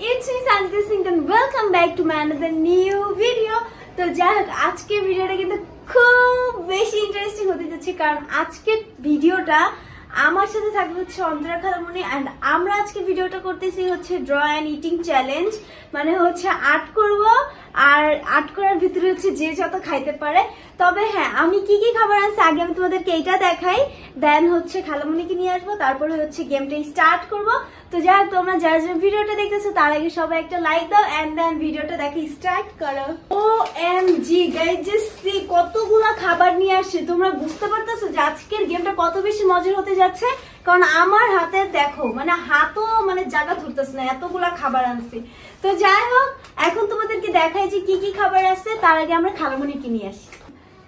It's me Sanjita Singh and welcome back to my another new video. তো যাই হোক আজকের ভিডিওটা কিন্তু খুব বেশি ইন্টারেস্টিং হতে যাচ্ছে, কারণ আজকের ভিডিওটা আমার সাথে থাকবে হচ্ছে অন্তরা খালামণি। অ্যান্ড আমরা আজকে ভিডিওটা করতেছি হচ্ছে ড্র অ্যান্ড ইটিং চ্যালেঞ্জ, মানে হচ্ছে আর্ট করব, আর আর্ট করার ভিতরে হচ্ছে যে যত খাইতে পারে। তবে হ্যাঁ, আমি কি কি খাবার আছে আগে আমি তোমাদেরকে এইটা দেখাই, দেন হচ্ছে খালামণিকে নিয়ে আসবো, তারপরে হচ্ছে গেমটা স্টার্ট করব। তো যাই হোক, তোমরা যারা যারা ভিডিওটা দেখতেছো তার আগে সবাই একটা লাইক দাও এন্ড দেন ভিডিওটা দেখে স্টার্ট করো। OMG গাইস, জাস্ট সি কতগুলো খাবার নিয়ে আসছে। তোমরা বুঝতে পারতেছো যে আজকের গেমটা কত বেশি মজার হতে যাচ্ছে, কারণ আমার হাতে দেখো মানে হাতও মানে জায়গা ধরতেছে না, এতগুলা খাবার আনছি। তো যাই হোক, এখন তোমাদেরকে দেখাই যে কি কি খাবার আছে, তার আগে আমরা খালামণিকে নিয়ে আসি।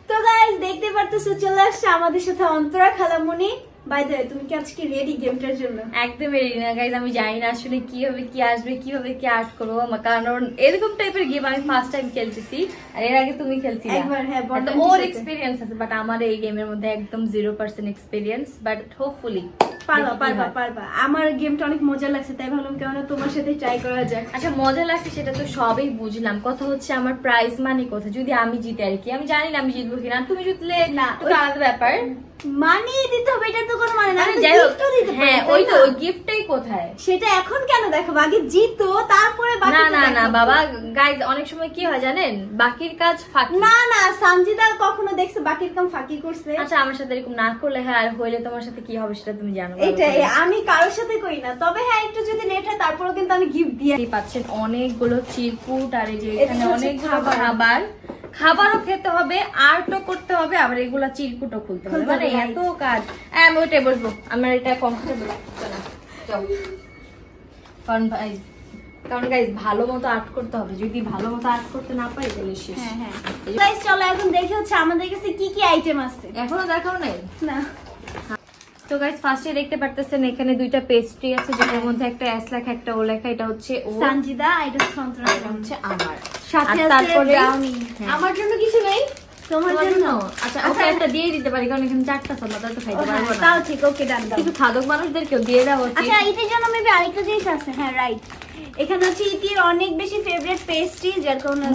তো গাইস দেখতে পারতেছো চলে আসছে আমাদের সাথে অন্তরা খালামণি। বাই দ্য ওয়ে, তুমি কি আজকে রেডি গেমটার জন্য? একদম রেডি না গাইজ, আমি জানি না আসলে কিভাবে কি আসবে, কিভাবে কি আর্ট করবো, কারণ এরকম টাইপের গেম আমি ফার্স্ট টাইম খেলতেছি, আর এর আগে তুমি খেলছি একবার। হ্যাঁ, ওর এক্সপেরিয়েন্স আছে, বাট আমার এই গেমের মধ্যে একদম 0% এক্সপেরিয়েন্স, বাট হোপফুলি পারবা। আমার গেমটা অনেক মজা লাগছে, তাই ভাবলাম কেন তোমার সাথে ট্রাই করা যাক। আচ্ছা, মজা লাগছে সেটা তো সবই বুঝলাম, কথা হচ্ছে আমার প্রাইজ মানে কথা, যদি আমি জিতে আর কি, আমি জানি না আমি জিতবো কিনা, তুমি জিতলে না আলাদা ব্যাপার, মানি দিতে হবে, এটা তো কোনো মানে না। যাই হোক, হ্যাঁ ওই তো গিফটটাই কোথায়, সেটা এখন কেন দেখাবো, আগে জিতো তারপরে বাকি। না বাবা গাইজ, অনেক সময় কি হয় জানেন, বাকির কাজ ফাঁকি। না সামজিদা কখনো দেখছো বাকির কাম ফাঁকি করছে? আচ্ছা, আমার সাথে এরকম না করলে হ্যাঁ, আর হইলে তোমার সাথে কি হবে সেটা তুমি জানো। এটাই, আমি কারোর সাথে করি না, তবে হ্যাঁ একটু যদি নেট হয় তারপরেও কিন্তু আমি গিফট দিয়ে পাচ্ছেন অনেকগুলো চিরকুট, আর এই যে এখানে অনেকগুলো খাবারও খেতে হবে, আর্টও করতে হবে, আবার এগুলা চিরকুটও খুলতে হবে, মানে এত কাজ। আমি ওইটাই বসবো, আমার এটা কমফোর্টেবল লাগছে না, কারণ গাইজ ভালো মতো আর্ট করতে হবে, যদি ভালো মতো আর্ট করতে না পারি তাহলে শেষ। হ্যাঁ গাইজ চলো এখন দেখি হচ্ছে আমাদের কাছে কি কি আইটেম আছে। এখনো দেখাও নাই না। তো গাইস ফার্স্টে দেখতে পারতেছেন এখানে দুইটা পেস্ট্রি আছে, যেটার মধ্যে একটা এস লেখা একটা ও লেখা, এটা হচ্ছে সানজিদা, এটা সন্ত্রা, এটা হচ্ছে আমার, সাথে আছে ব্রাউনি। আমার জন্য কিছু নেই, তোমার জন্য? আচ্ছা ওকে একটা দিয়ে দিতে পারি, কারণ এখানে চারটা সব তো খাইতে পারবো না। তাও ঠিক, ওকে ডান দাও। কিন্তু খাদক মানুষদেরকেও দিয়ে দাও হচ্ছে। আচ্ছা এটার জন্য মেবি আরেকটা জিনিস আছে। হ্যাঁ রাইট, এখানে হচ্ছে ইতির অনেক বেশি ফেভারিট পেস্ট্রি, যার কারণে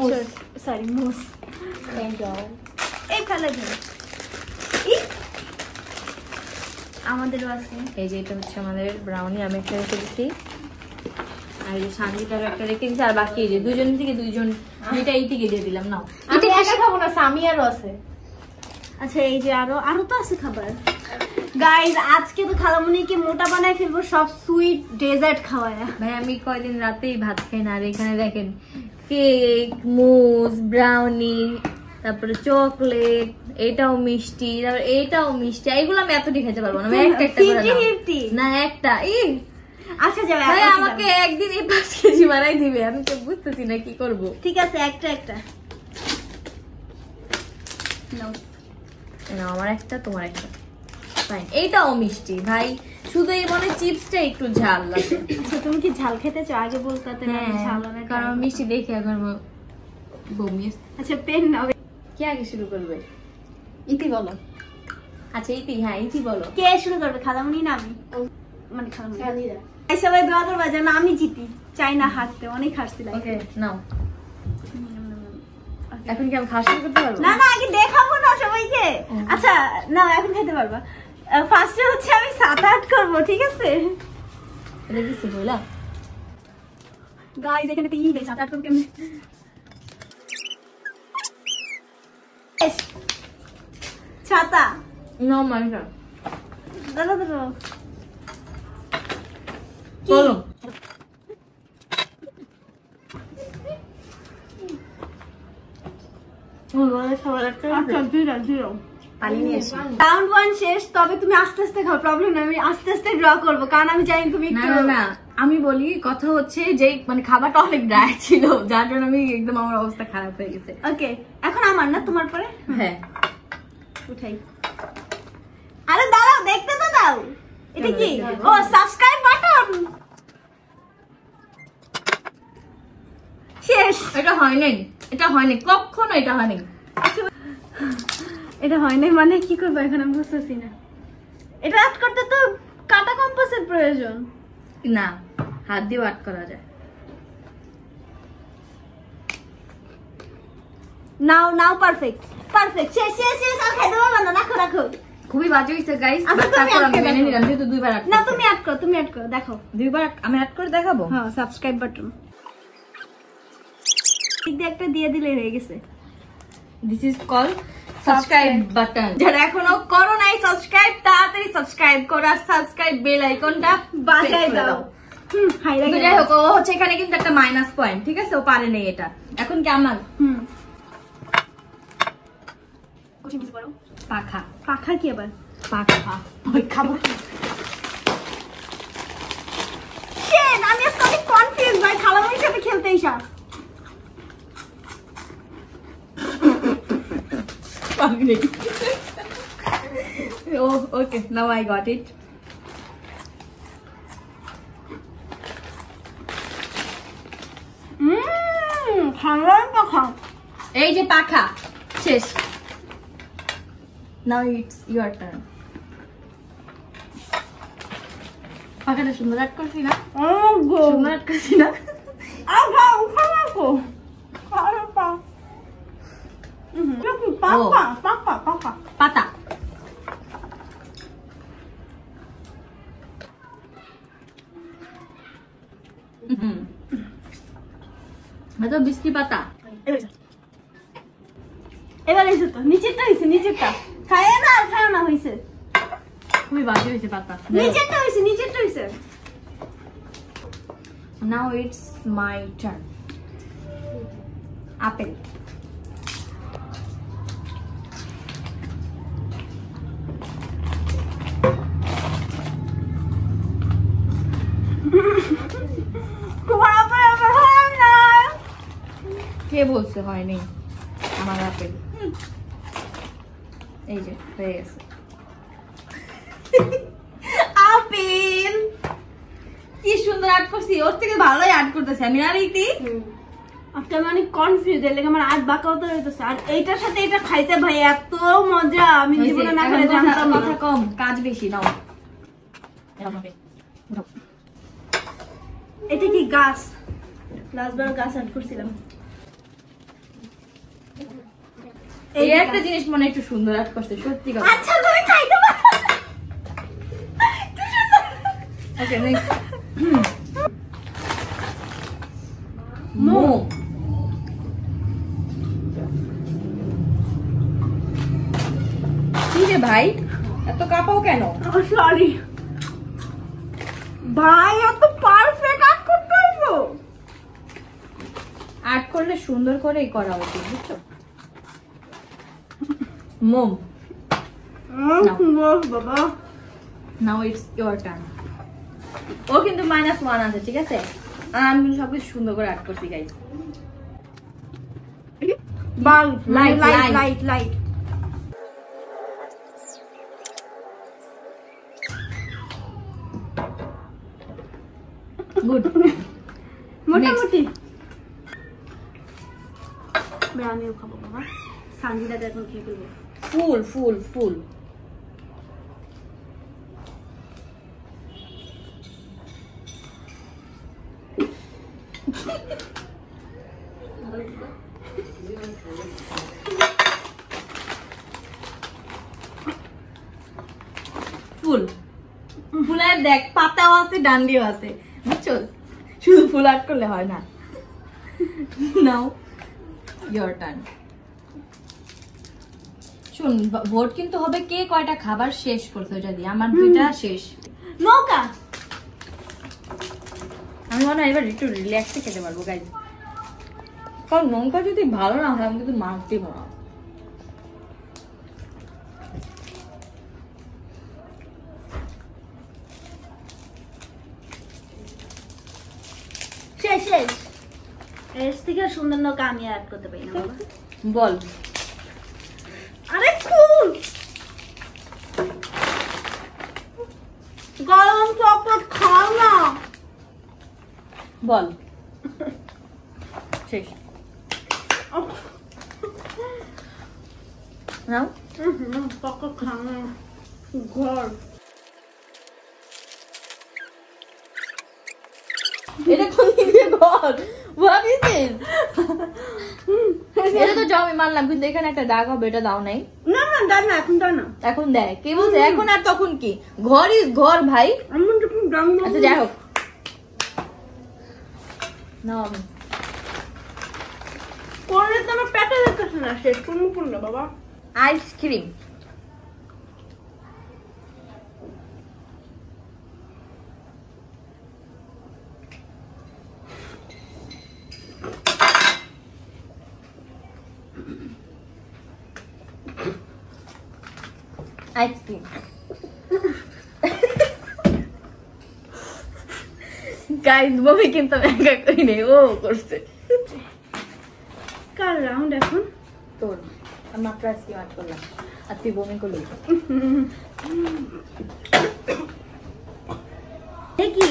সরি মুস। Thank you. এই ফেলে দিন, আমাদেরও আছে। এই যে এটা হচ্ছে আমাদের ব্রাউনি, আমি একটা রেখে দিচ্ছি, আর এই সানজিটারও একটা রেখে দিচ্ছি, আর বাকি এই যে দুইজন থেকে দুইজন দুইটা এই থেকে দিয়ে দিলাম। নাও, আমি একা খাবো না, সামিয়ারও আছে। আচ্ছা এই যে আরো তো আছে খাবার। গাইজ আজকে তো খালামণিকে মোটা বানাই ফেলবো, সব সুইট ডেজার্ট খাওয়ায়। ভাই আমি কয়দিন রাতেই ভাত খাই না, আর এখানে দেখেন কেক, মুস, ব্রাউনি, তারপরে চকলেট, এটাও মিষ্টি, তারপরে এটাও মিষ্টি, এইগুলো আমি এতটি খেতে পারবো না, আমি একটা না একটা। আচ্ছা যাবে, ভাই আমাকে একদিন এই 5 কেজি বানাই দিবে, আমি তো বুঝতেছি না কি করব। ঠিক আছে, একটা নাও, আমার একটা তোমার একটা, ফাইন। এইটাও মিষ্টি ভাই, শুধু এই মনে চিপসটা একটু ঝাল লাগে। আচ্ছা তুমি কি ঝাল খেতে চাও? আগে বলতে ঝাল না, কারণ মিষ্টি দেখে এখন বমি। আচ্ছা পেন নাও। কে আগে শুরু করবে? ইতি বলো। আচ্ছা ইতি, হ্যাঁ ইতি বলো। কে শুরু করবে, খালামণি না আমি? মানে খালামণি। সবাই দোয়া করবা যেন আমি জিতি, চাই না হারতে, অনেক হারছি। ওকে নাও, এখন কি আমি খাওয়া শুরু করতে পারবো? না আগে দেখাবো না সবাইকে। আচ্ছা না এখন খেতে পারবা। ফার্স্টে হচ্ছে আমি 7-8 করবো, ঠিক আছে? এটা কিছু বলা গাইস, এখানে তো ই দেয় 7-8 করব কেমনে? ছাতা নো মাইকা দাদা চলো। রাউন্ড 1 শেষ, তবে তুমি আস্তে আস্তে খাও, প্রবলেম না, আমি আস্তে আস্তে ড্র করবো, কারণ আমি জানি তুমি না আমি বলি কথা হচ্ছে যে মানে খাবারটা অনেক ড্রাই ছিল, যার জন্য আমি একদম আমার অবস্থা খারাপ হয়ে গেছে। ওকে এখন আমার না, তোমার পরে। হ্যাঁ উঠাই। আরে দাঁড়াও, দেখতে তো দাও, এটা কি? ও সাবস্ক্রাইব বাটন। শেষ। এটা হয় নাই, কখনো এটা হয় নাই। এটা হয় নাই মানে কি করবো এখন আমি বুঝতেছি না। এটা আর্ট করতে তো কাটা কম্পাসের প্রয়োজন। না, হাত দিয়ে আর্ট করা যায়। নাও পারফেক্ট শেষ আর খাইতে পারবো না, রাখো খুবই বাজে হইছে গাইস। আচ্ছা, তুমি তারপর আমি আটকে মেনে দেখো। নিলাম যেহেতু দুইবার না তুমি অ্যাড করো দেখো দুইবার আমি অ্যাড করে দেখাবো। হ্যাঁ সাবস্ক্রাইব বাটন একটা দিয়ে দিলে হয়ে গেছে। This is call subscribe button. যারা এখনো করো নাই সাবস্ক্রাইব, তাড়াতাড়ি সাবস্ক্রাইব করো আর সাবস্ক্রাইব বেল আইকনটা বাজায় দাও। তো যাই হোক, ও হচ্ছে এখানে কিন্তু একটা মাইনাস পয়েন্ট, ঠিক আছে? ও পারে নাই এটা। এখন কি আমার পাখা কি আবার পাখা খাবো আমি আজকে অনেক কনফিউজ ভাই, খালামণির সাথে খেলতে এসা। Oh, okay. Now I got it. খালার পাখা, এই যে পাখা শেষ। Now it's your turn. পাখাটা সুন্দর আট করছি না? সুন্দর আট করছি না? পাতা বৃষ্টি পাতা। এবার এসে তো নিচেরটা হয়েছে, নিচেরটা খায় না আর খায় না হয়েছে। খুবই বাজে হয়েছে পাতা। নিচেরটা হয়েছে। Now it's my turn. Apple. কে বলছে হয়নি? আমার আপেল এই যে হয়ে গেছে। আপেল কি সুন্দর আর্ট করছি, ওর থেকে ভালোই আর্ট করতেছে আমি আর এইটি। আজকে আমি অনেক কনফিউজ, এর লাগে আমার আজ বাঁকাও তো হইতেছে। আর এইটার সাথে এটা খাইতে ভাই এত মজা, আমি জীবনে না খেলে জানতাম না। কথা কম কাজ বেশি। নাও এটা কি গাছ? লাস্টবার গাছ আর্ট করছিলাম। এই একটা জিনিস মনে একটু সুন্দর আর্ট করছে সত্যি কথা। আচ্ছা তুমি খাইতে পারো। Okay next. মোম। কি রে ভাই এত কাঁপাও কেন? সরি ভাই, এত পারফেক্ট আর্ট করতে হইলো। আর্ট করলে সুন্দর করেই করা উচিত, বুঝছো? মোম। বাবা নাও ইটস ইওর টার্ন। ও কিন্তু -1 আছে, ঠিক আছে? আর আমি কিন্তু সবকিছু সুন্দর করে আর্ট করছি guys. Bulb, light light light light. Good. মোটামুটি আমিও খাবো বাবা। সানজিদা এখন খেয়ে ফেলবো। ফুল ফুল ফুল। ফুল ফুলের দেখ পাতাও আছে ডান্ডিও আছে, বুঝছো? শুধু ফুল আর্ট করলে হয় না। নাও ইওর টার্ন। শুন, ভোট কিন্তু হবে কে কয়টা খাবার শেষ করতে, ওটা দিয়ে আমার 2টা শেষ। নৌকা। আমি মনে হয় এবার একটু রিল্যাক্সে খেতে পারবো গাইজ, কারণ লঙ্কা যদি ভালো না হয় আমি কিন্তু মারতে পারবো। শেষ শেষ। এর থেকে সুন্দর নৌকা আমি অ্যাড করতে পারি না বাবা। বল। আরে ফুল, গরম চকলেট খাও না। বল। শেষ। নাও চকলেট খাও না। ঘর এটা কোন দিকে ঘর? What is this? এটা তো যাও আমি মানলাম, কিন্তু এখানে একটা দাগ হবে, এটা দাও নাই। না না দাও না, এখন দাও না। এখন দেয় কি বলছে, এখন আর তখন কি? ঘর ইজ ঘর ভাই। আচ্ছা যাই হোক, নাও আমি পরে তো আমার পেটে লাগতেছে না, শেষ করবো কোনটা বাবা? আইসক্রিম। আইসক্রিম গাইস, বমি কিন্তু একা করি নেই, ও করছে। কার রাউন্ড এখন? তোর। আমি মাত্র আইসক্রিম আট করলাম আর তুই বমি করলি। কি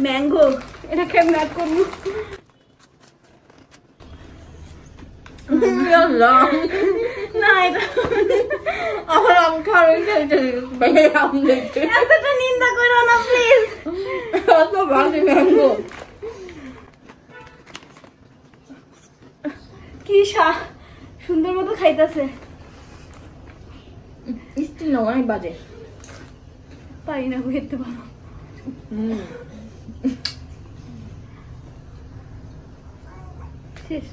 ম্যাঙ্গো, এটা কেমন আট করবো? না এটা আমার আম খাওয়ার এতটা নিন্দা করো না প্লিজ। অত বাজে ম্যাঙ্গো। কি সুন্দর মতো খাইতেছে। স্টিল না, অনেক বাজে। পারি না খেতে পারো। শেষ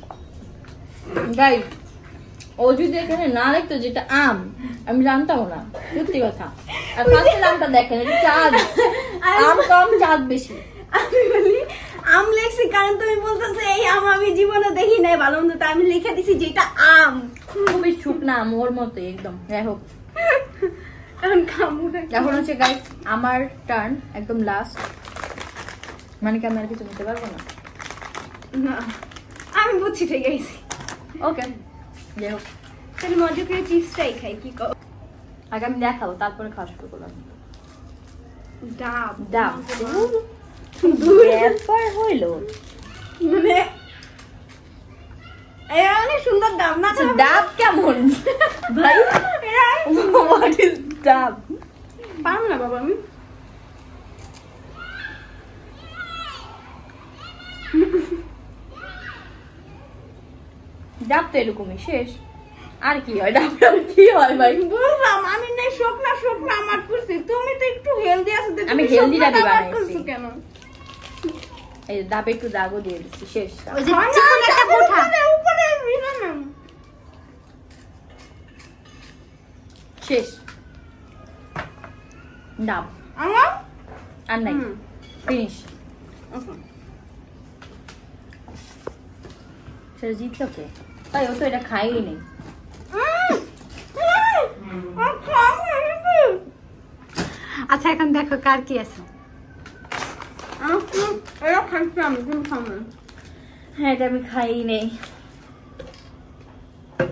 গাইস, ও যদি এখানে না লিখতো যেটা আম, আমি জানতাম না, সত্যি কথা। আর ফার্স্টের আমটা দেখেন, এটা চাঁদ। আম কম, চাঁদ বেশি। আমি বলি আম লেখছি কারণ তুমি বলতেছো এই আম আমি জীবনে দেখি নাই ভালো মন্দ, আমি লিখে দিছি যেটা আম। খুবই শুকনা আম, ওর মতো একদম। যাই হোক, এখন খাবো না। এখন হচ্ছে গাইস আমার টার্ন, একদম লাস্ট। মানে কি আমি আর কিছু নিতে পারবো না? না আমি বুঝছি, ঠিক আছে। ওকে, যাই হোক, তাহলে মজা করে চিপসটাই খাই, কি কর? আগে আমি দেখাবো, তারপরে খাওয়া শুরু করলাম। ডাব ডাব ব্যাপার হইলো, মানে অনেক সুন্দর ডাব না? ডাব কেমন ভাই? হোয়াট ইজ ডাব? পারব না বাবা আমি। ডাব তো এরকমই, শেষ। আর কি হয় ডাব? কি হয় ভাই? বললাম আমি নাই শুকনা শুকনা আমার করছি, তুমি তো একটু হেলদি আছো। আমি হেলদি ডাবই বানাইছি কেন? এই ডাবে একটু দাগও দিয়ে দিচ্ছি, শেষ। ওই যে চিকন একটা কোঠা উপরে না, শেষ ডাব। আমার আর নাই, ফিনিশ। সেটা জিতলো কে? তাই ও তো এটা খাইই নেই। আচ্ছা এখন দেখো কার কি আছে। হ্যাঁ, এটা আমি খাইই নেই।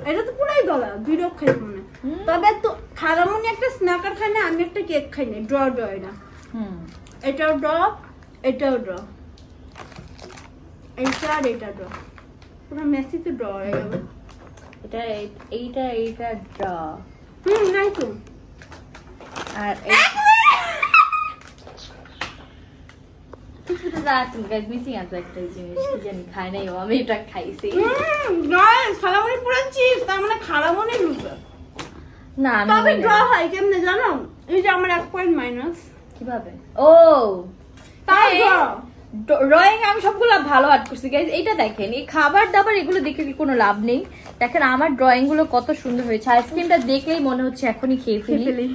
এটা তো পুরাই গলা, দুই রক খাই মনে। তবে তো খারামনি একটা স্ন্যাকার খাই না, আমি একটা কেক খাই না। ড্র এটা। এটাও ড্র, এটাও ড্র, এইটা আর এটা ড্র। পুরো মেসি তো ড্র হয়ে গেল। এটা এইটা এইটা ড্র। নাই তো। আর মিসিং আছে একটা জিনিস, কি জানি খাই নাই ও, আমি এটা খাইছি। খারামনি পুরো চিজ, তার মানে খারামনি লুজার না। তবে ড্র হয় কেমনে জানো? এই যে আমার 1 পয়েন্ট মাইনাস। কিভাবে? ও তাই ড্রয়িং আমি সবগুলো ভালো আর্ট করছি গাইস। এইটা দেখেন, এই খাবার দাবার এগুলো দেখে কি কোনো লাভ নেই। দেখেন আমার ড্রয়িং গুলো কত সুন্দর হয়েছে। আইসক্রিমটা দেখলেই মনে হচ্ছে এখনই খেয়ে ফেলি।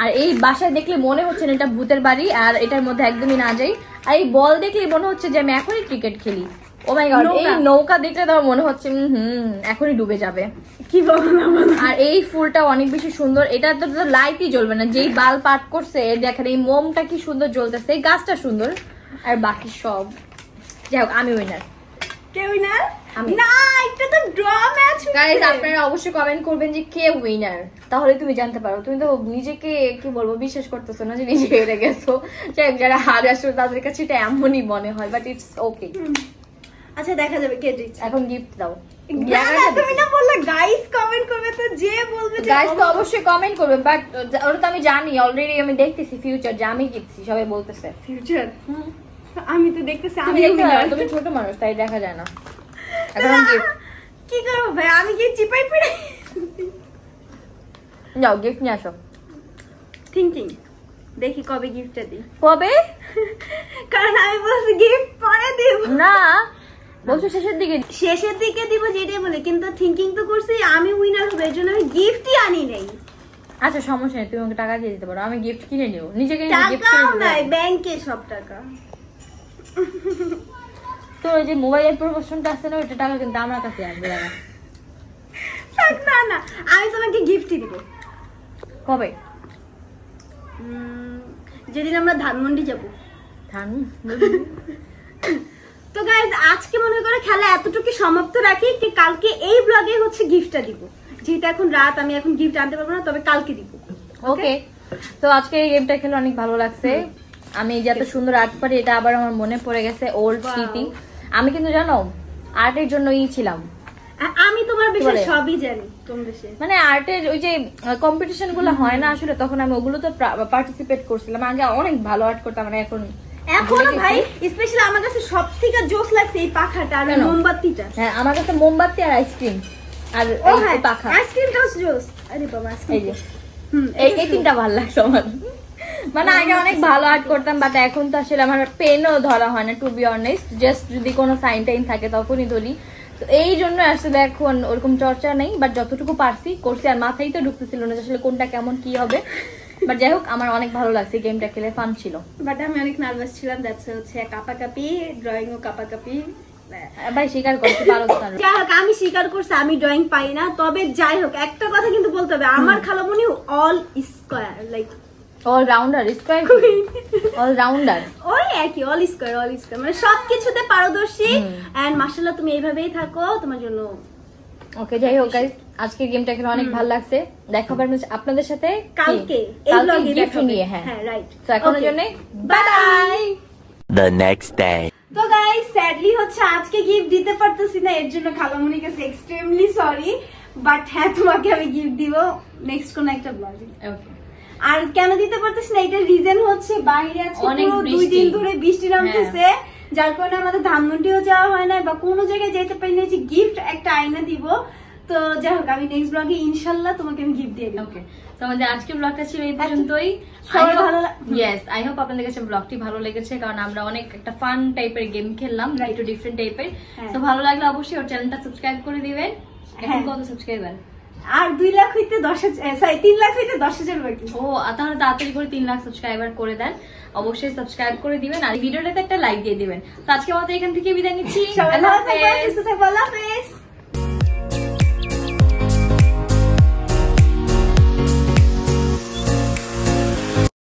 আর এই বাসায় দেখলে মনে হচ্ছে না এটা ভূতের বাড়ি, আর এটার মধ্যে একদমই না যাই। আর এই বল দেখলেই মনে হচ্ছে যে আমি এখনই ক্রিকেট খেলি। ও মাই গড, এই নৌকা দেখলে তো মনে হচ্ছে এখনই ডুবে যাবে। কি বলবো। আর এই ফুলটা অনেক বেশি সুন্দর। এটা তো লাইটই জ্বলবে না, যেই বাল্ব পাট করছে। দেখেন এই মোমটা কি সুন্দর জ্বলতেছে, এই গাছটা সুন্দর। আর বাকি সব, যাই হোক আমি উইনার। কে উইনার? না, এটা তো ড্র ম্যাচ। গাইস আপনারা অবশ্যই কমেন্ট করবেন যে কে উইনার, তাহলে তুমি জানতে পারো। তুমি তো নিজেকে কি বলবো বিশ্বাস করতেছো না যে নিজে হেরে গেছো। যাই হোক, যারা হার আসলে তাদের কাছে এটা এমনই মনে হয়, বাট ইটস ওকে। আচ্ছা দেখা যাবে কে জিতছে। এখন গিফট দাও। তুমি না বললে গাইস কমেন্ট করবে, তো যে বলবে গাইস তো অবশ্যই কমেন্ট করবে, বাট ওটা তো আমি জানি অলরেডি, আমি দেখতেছি ফিউচার যে আমি জিতছি, সবাই বলতেছে ফিউচার। আমি তো দেখতেছি আমি তুমি ছোট মানুষ তাই দেখা যায় না। এখন গিফট কি করবো ভাই, আমি কি চিপাই পড়ে যাও গিফট নিয়ে আসো। থিংকিং দেখি কবে গিফটটা দিই। কবে? কারণ আমি বলছি গিফট পরে দিব না, বলছো শেষের দিকে। শেষের দিকে দিব যেটাই বলে, কিন্তু থিংকিং তো করছি আমি উইনার হবে, এর জন্য আমি গিফটই আনি নাই। আচ্ছা সমস্যা নেই, তুমি আমাকে টাকা দিয়ে দিতে পারো, আমি গিফট কিনে নিও। নিজেকে গিফট টাকাও কিনে নাই, নিও। ব্যাংকে সব টাকা। তো ওই যে মোবাইলের প্রমোশনটা আছে না, ওইটা টাকা কিন্তু আমার কাছে আসবে। থাক না না, আমি তোমাকে গিফটই দিব। কবে? যেদিন আমরা ধানমন্ডি যাব। তো গাইজ আজকে মনে করে খেলা এতটুকু সমাপ্ত রাখি, কি কালকে এই ব্লগে হচ্ছে গিফটটা দিব। যেহেতু এখন রাত, আমি এখন গিফট আনতে পারবো না, তবে কালকে দিব। ওকে, তো আজকে এই গেমটা খেলে অনেক ভালো লাগছে। আমি যত সুন্দর আর্ট পারি, এটা আবার আমার মনে পড়ে গেছে ওল্ড স্মৃতি। আমি কিন্তু জানো আর্টের জন্যই ছিলাম। আমি তোমার বিষয়ে সবই জানি, তোমার বিষয়ে মানে আর্টের ওই যে কম্পিটিশন গুলো হয় না আসলে, তখন আমি ওগুলো তো পার্টিসিপেট করছিলাম। আগে অনেক ভালো আর্ট করতাম, মানে এখন ভাই স্পেশালি আমার কাছে সবথেকে জোস লাগছে এই পাখাটা আর মোমবাতিটা। হ্যাঁ, আমার কাছে মোমবাতি আর আইসক্রিম আর এই পাখা। আইসক্রিমটাও জোস। আরে বাবা, এই যে এই তিনটা ভালো লাগছে আমার। মানে আগে অনেক ভালো আর্ট করতাম, বাট এখন তো আসলে আমার পেনও ধরা হয় না, টু বি অনেস্ট। জাস্ট যদি কোনো সাইন টাইন থাকে তখনই ধরি। তো এই জন্য আসলে এখন ওরকম চর্চা নেই, বাট যতটুকু পারছি করছি। আর মাথায় তো ঢুকতেছিল না আসলে কোনটা কেমন কি হবে। বাট যাই হোক, আমার অনেক ভালো লাগছে, গেমটা খেলে ফান ছিল। বাট আমি অনেক নার্ভাস ছিলাম, দ্যাটস হচ্ছে কাপাকাপি, ড্রয়িং ও কাপাকাপি। ভাই স্বীকার করতে পারো। যাই হোক, আমি স্বীকার করছি আমি ড্রয়িং পাই না। তবে যাই হোক, একটা কথা কিন্তু বলতে হবে, আমার খালামণি all square, like all rounder. Square all rounder, ওই একই অল স্কয়ার মানে সবকিছুতে পারদর্শী। এন্ড মাশাআল্লাহ, তুমি এইভাবেই থাকো, তোমার জন্য। ওকে, যাই হোক গাইস, আজকে গেমটা খেলে অনেক ভালো লাগছে। দেখা হবে আপনাদের সাথে কালকে এই ব্লগে গিফট নিয়ে। হ্যাঁ রাইট। তো এখনের জন্য bye bye. The next day. তো গাইস স্যাডলি হচ্ছে আজকে গিফট দিতে পারতেছি না, এর জন্য খালামণির কাছে এক্সট্রিমলি সরি। বাট হ্যাঁ, তোমাকে আমি গিফট দিব নেক্সট কোন একটা ব্লগে। ওকে, আর কেন দিতে পারতেছি না, এটার রিজন হচ্ছে বাইরে আজকে পুরো 2 দিন ধরে বৃষ্টি নামতেছে, যার কারণে আমাদের ধানমন্ডিও যাওয়া হয় না বা কোনো জায়গায় যেতে পারি না যে গিফট একটা আয়না দিব। তো যাই হোক, আমি নেক্সট ব্লগে ইনশাআল্লাহ তোমাকে আমি গিফট দিয়ে দেব। ওকে, তো আমাদের আজকের ব্লগটা ছিল এই পর্যন্তই। আই হোপ আপনাদের কাছে ব্লগটি ভালো লেগেছে, কারণ আমরা অনেক একটা ফান টাইপের গেম খেললাম, একটু ডিফারেন্ট টাইপের। তো ভালো লাগলে অবশ্যই ওর চ্যানেলটা সাবস্ক্রাইব করে দিবেন। এখন কত সাবস্ক্রাইবার? আর 2 লাখ হইতে 10,000, সরি 3 লাখ হইতে 10,000 বাকি। ও, তাহলে তাড়াতাড়ি করে 3 লাখ সাবস্ক্রাইবার করে দেন। অবশ্যই সাবস্ক্রাইব করে দিবেন আর ভিডিওটাতে একটা লাইক দিয়ে দিবেন। তো আজকে আমাদের এখান থেকে বিদায় নিচ্ছি। সবাই ভালো থাকবেন, সুস্থ থাকবেন, আল্লাহ হাফেজ।